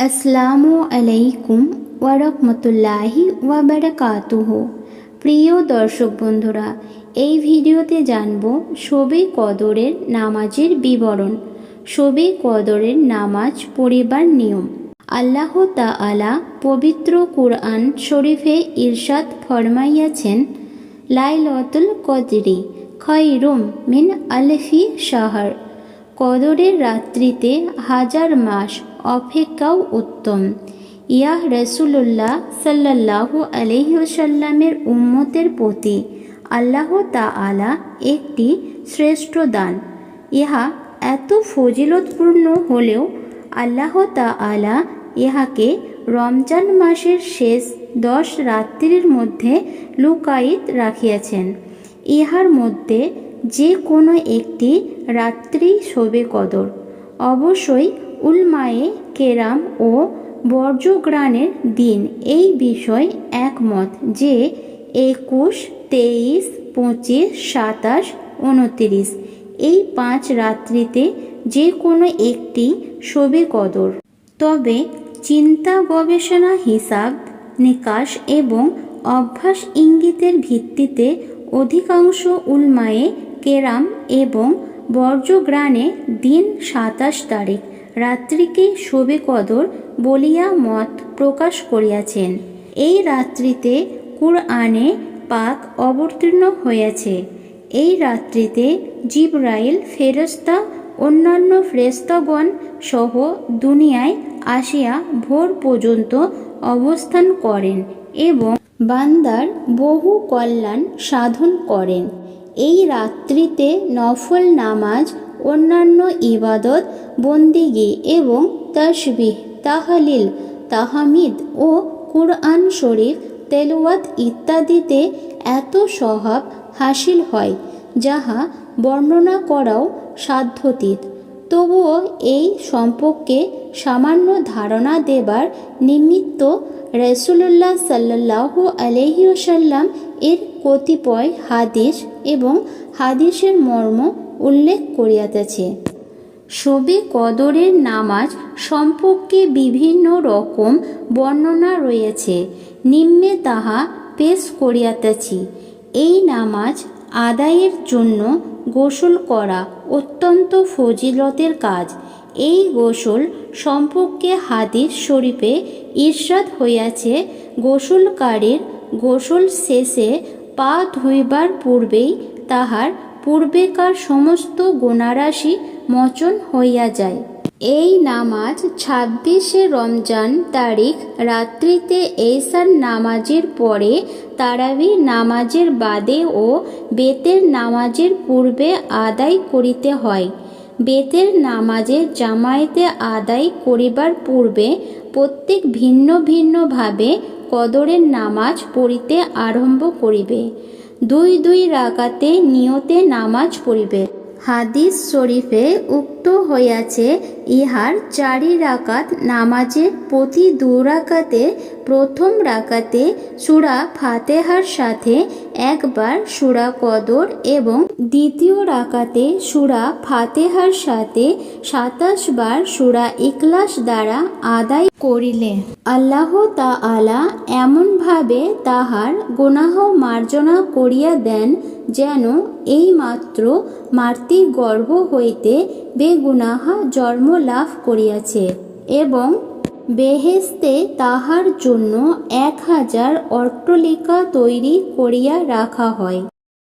আসসালামু আলাইকুম ওয়া রাহমাতুল্লাহি ওয়া বারাকাতুহু। প্রিয় দর্শক বন্ধুরা, এই ভিডিওতে জানব শবে কদরের নামাজের বিবরণ। শবে কদরের নামাজ পড়িবার নিয়ম। আল্লাহ তাআলা পবিত্র কুরআন শরীফে ইরশাদ ফরমাইয়াছেন, লাইলাতুল কদরি খায়রুম মিন আলফি শাহর। কদরের রাত্রিতে হাজার মাস অপেক্ষাও উত্তম। ইয়া রাসূলুল্লাহ সাল্লাল্লাহু আলাইহি ওয়াসাল্লামের উম্মতের প্রতি আল্লাহ তাআলা একটি শ্রেষ্ঠ দান। ইহা এত ফজিলতপূর্ণ হলেও আল্লাহ তাআলা ইহাকে রমজান মাসের শেষ 10 রাত্রির মধ্যে লুকায়িত রাখিয়াছেন। ইহার মধ্যে যে কোনো একটি রাত্রি শবে কদর। অবশ্যই উলমায়ে কেরাম ও বর্জগ্রানের দিন এই বিষয় একমত যে 21, 23, 25, 27, 29 এই 5 রাত্রিতে যে কোনো একটি শবে কদর। তবে চিন্তা, গবেষণা, হিসাব নিকাশ এবং অভ্যাস ইঙ্গিতের ভিত্তিতে অধিকাংশ উলমায়ে কেরাম এবং বর্জগ্রানে দিন 27 তারিখ রাত্রিকে শবে কদর বলিয়া মত প্রকাশ করিয়াছেন। এই রাত্রিতে কুরআনে পাক অবতীর্ণ হইয়াছে। এই রাত্রিতে জিবরাইল ফেরেশতা অন্যান্য ফেরেশতাগণ সহ দুনিয়ায় আসিয়া ভোর পর্যন্ত অবস্থান করেন এবং বান্দার বহু কল্যাণ সাধন করেন। এই রাত্রিতে নফল নামাজ, অন্যান্য ইবাদত বন্দিগি এবং তাসবিহ, তাহলিল, তাহমিদ ও কুরআন শরীফ তেলাওয়াত ইত্যাদিতে এত সওয়াব হাসিল হয় যাহা বর্ণনা করাও সাধ্যাতীত। তবুও এই সম্পর্কে সামান্য ধারণা দেবার নিমিত্ত রাসূলুল্লাহ সাল্লাল্লাহু আলাইহি ওয়াসাল্লাম এর কতিপয় হাদিস এবং হাদিসের মর্ম উল্লেখ করিয়াতেছে। শবে কদরের নামাজ সম্পর্কে বিভিন্ন রকম বর্ণনা রয়েছে, নিম্নে তাহা পেশ করিয়াতেছি। এই নামাজ আদায়ের জন্য গোসল করা অত্যন্ত ফজিলতের কাজ। এই গোসল সম্পর্কে হাদিস শরীফে ইরশাদ হইয়াছে, গোসলকারীর গোসল শেষে পা ধুইবার পূর্বেই তাহার পূর্বেকার সমস্ত গুনাহরাশি মোচন হইয়া যায়। এই নামাজ 26শে রমজান তারিখ রাত্রিতে এশার নামাজের পরে, তারাবি নামাজের বাদে ও বেতের নামাজের পূর্বে আদায় করিতে হয়। বেতের নামাজের জামায়াতে আদায় করিবার পূর্বে প্রত্যেক ভিন্ন ভিন্নভাবে কদরের নামাজ পড়িতে আরম্ভ করিবে। 2 রাকাতে নিয়তে নামাজ পড়িবে। হাদিস শরীফে উক্ত হইয়াছে, ইহার 4 রাকাত নামাজের প্রতি 2 রাকাতে প্রথম রাকাতে সূরা ফাতিহার সাথে একবার সূরা কদর এবং দ্বিতীয় রাকাতে সূরা ফাতিহার সাথে 27 বার সূরা ইখলাস দ্বারা আদায় করিলে আল্লাহ তাআলা এমনভাবে তাহার গুনাহ মার্জনা করিয়া দেন যেন এই মাত্র মাতৃ গর্ভ হইতে বেগুনাহা জন্ম লাভ করিয়াছে এবং বেহেশতে তাহার জন্য 1000 অট্টালিকা তৈরি করিয়া রাখা হয়।